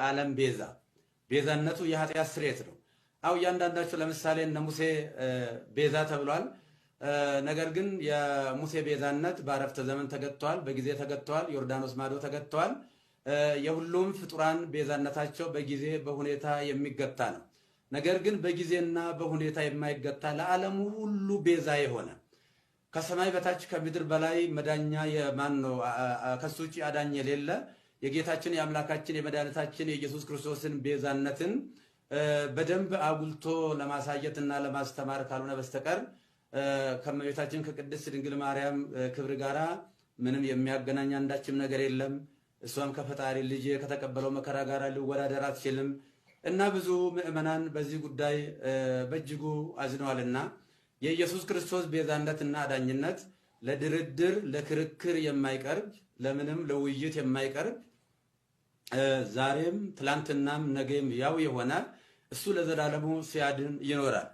የዓለም ቤዛነቱ የኃጢአት ስርየት ነው። አው እያንዳንዳቸው ለምሳሌ እነ ሙሴ ቤዛ ተብሏል። ነገር ግን የሙሴ ቤዛነት በአረፍተ ዘመን ተገጥቷል፣ በጊዜ ተገጥቷል፣ ዮርዳኖስ ማዶ ተገጥቷል። የሁሉም ፍጡራን ቤዛነታቸው በጊዜ በሁኔታ የሚገታ ነው። ነገር ግን በጊዜና በሁኔታ የማይገታ ለዓለሙ ሁሉ ቤዛ የሆነ ከሰማይ በታች ከምድር በላይ መዳኛ የማን ነው? ከሱ ውጪ አዳኝ የሌለ የጌታችን የአምላካችን የመድኃኒታችን የኢየሱስ ክርስቶስን ቤዛነትን በደንብ አጉልቶ ለማሳየትና ለማስተማር ካልሆነ በስተቀር ከመቤታችን ከቅድስት ድንግል ማርያም ክብር ጋራ ምንም የሚያገናኝ አንዳችም ነገር የለም። እሷም ከፈጣሪ ልጅ ከተቀበለው መከራ ጋር ሊወዳደር አትችልም እና ብዙ ምዕመናን በዚህ ጉዳይ በእጅጉ አዝነዋልና የኢየሱስ ክርስቶስ ቤዛነትና አዳኝነት ለድርድር ለክርክር የማይቀርብ ለምንም ለውይይት የማይቀርብ ዛሬም ትላንትናም ነገም ያው የሆነ እሱ ለዘላለሙ ሲያድን ይኖራል።